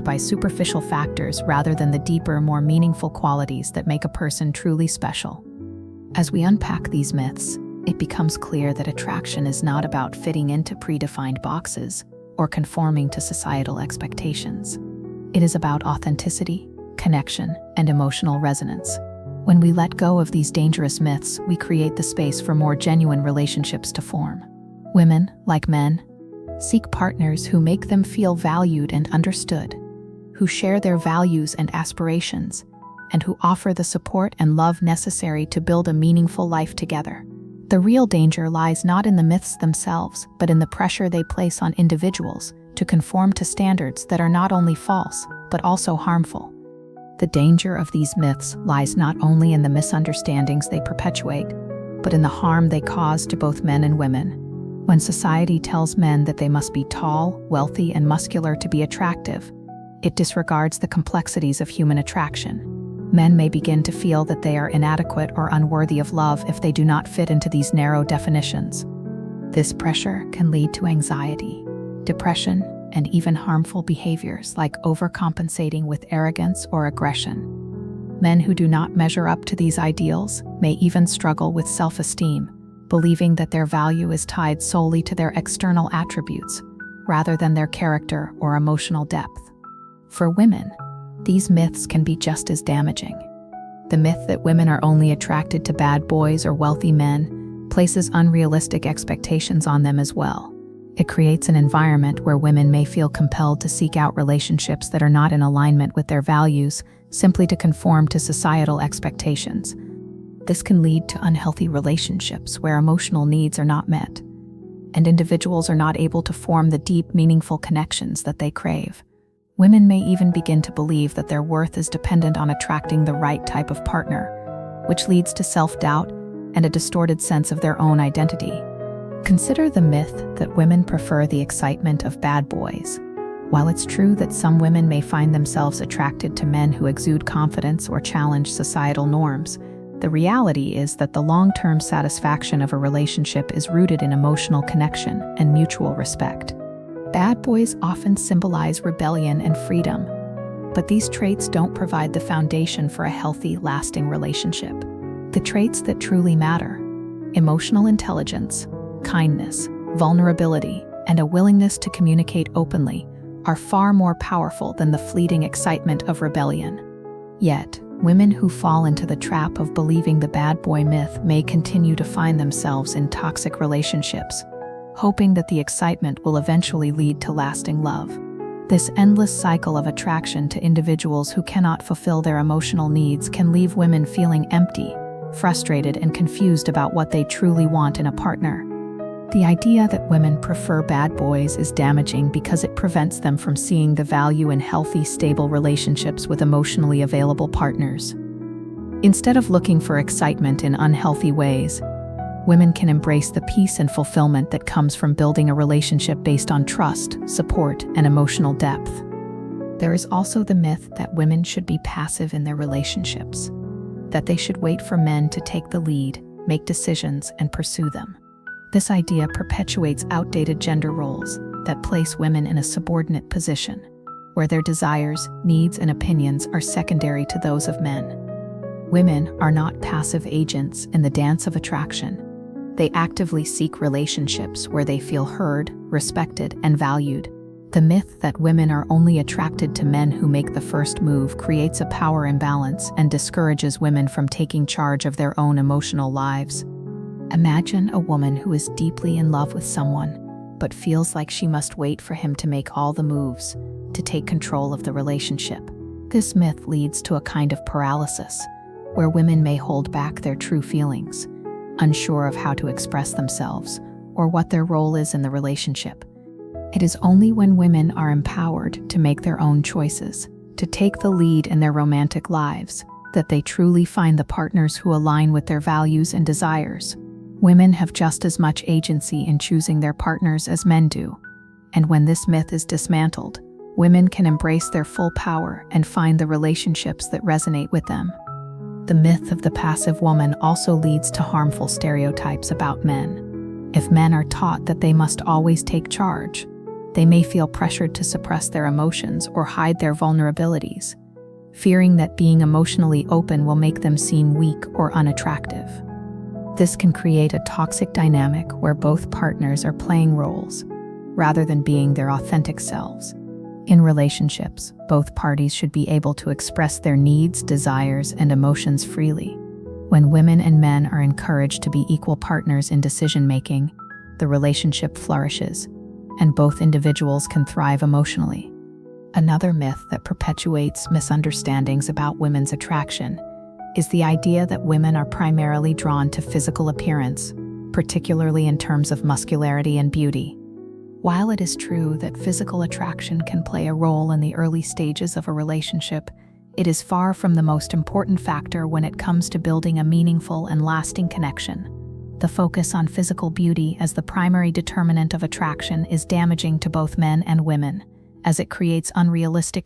guided by superficial factors rather than the deeper, more meaningful qualities that make a person truly special. As we unpack these myths, it becomes clear that attraction is not about fitting into predefined boxes or conforming to societal expectations. It is about authenticity, connection, and emotional resonance. When we let go of these dangerous myths, we create the space for more genuine relationships to form. Women, like men, seek partners who make them feel valued and understood, who share their values and aspirations, and who offer the support and love necessary to build a meaningful life together. The real danger lies not in the myths themselves, but in the pressure they place on individuals to conform to standards that are not only false, but also harmful. The danger of these myths lies not only in the misunderstandings they perpetuate, but in the harm they cause to both men and women. When society tells men that they must be tall, wealthy, and muscular to be attractive, it disregards the complexities of human attraction. Men may begin to feel that they are inadequate or unworthy of love if they do not fit into these narrow definitions. This pressure can lead to anxiety, depression, and even harmful behaviors like overcompensating with arrogance or aggression. Men who do not measure up to these ideals may even struggle with self-esteem, believing that their value is tied solely to their external attributes, rather than their character or emotional depth. For women, these myths can be just as damaging. The myth that women are only attracted to bad boys or wealthy men places unrealistic expectations on them as well. It creates an environment where women may feel compelled to seek out relationships that are not in alignment with their values, simply to conform to societal expectations. This can lead to unhealthy relationships where emotional needs are not met, and individuals are not able to form the deep, meaningful connections that they crave. Women may even begin to believe that their worth is dependent on attracting the right type of partner, which leads to self-doubt and a distorted sense of their own identity. Consider the myth that women prefer the excitement of bad boys. While it's true that some women may find themselves attracted to men who exude confidence or challenge societal norms, the reality is that the long-term satisfaction of a relationship is rooted in emotional connection and mutual respect. Bad boys often symbolize rebellion and freedom, but these traits don't provide the foundation for a healthy, lasting relationship. The traits that truly matter, emotional intelligence, kindness, vulnerability, and a willingness to communicate openly, are far more powerful than the fleeting excitement of rebellion. Yet, women who fall into the trap of believing the bad boy myth may continue to find themselves in toxic relationships, hoping that the excitement will eventually lead to lasting love. This endless cycle of attraction to individuals who cannot fulfill their emotional needs can leave women feeling empty, frustrated, and confused about what they truly want in a partner. The idea that women prefer bad boys is damaging because it prevents them from seeing the value in healthy, stable relationships with emotionally available partners. Instead of looking for excitement in unhealthy ways, women can embrace the peace and fulfillment that comes from building a relationship based on trust, support, and emotional depth. There is also the myth that women should be passive in their relationships, that they should wait for men to take the lead, make decisions, and pursue them. This idea perpetuates outdated gender roles that place women in a subordinate position, where their desires, needs, and opinions are secondary to those of men. Women are not passive agents in the dance of attraction. They actively seek relationships where they feel heard, respected, and valued. The myth that women are only attracted to men who make the first move creates a power imbalance and discourages women from taking charge of their own emotional lives. Imagine a woman who is deeply in love with someone, but feels like she must wait for him to make all the moves, to take control of the relationship. This myth leads to a kind of paralysis, where women may hold back their true feelings, unsure of how to express themselves or what their role is in the relationship. It is only when women are empowered to make their own choices, to take the lead in their romantic lives, that they truly find the partners who align with their values and desires. Women have just as much agency in choosing their partners as men do, and when this myth is dismantled, women can embrace their full power and find the relationships that resonate with them. The myth of the passive woman also leads to harmful stereotypes about men. If men are taught that they must always take charge, They may feel pressured to suppress their emotions or hide their vulnerabilities, fearing that being emotionally open will make them seem weak or unattractive. This can create a toxic dynamic where both partners are playing roles, rather than being their authentic selves. In relationships, both parties should be able to express their needs, desires, and emotions freely. When women and men are encouraged to be equal partners in decision-making, the relationship flourishes, and both individuals can thrive emotionally. Another myth that perpetuates misunderstandings about women's attraction is the idea that women are primarily drawn to physical appearance, particularly in terms of muscularity and beauty. While it is true that physical attraction can play a role in the early stages of a relationship, it is far from the most important factor when it comes to building a meaningful and lasting connection. The focus on physical beauty as the primary determinant of attraction is damaging to both men and women, as it creates unrealistic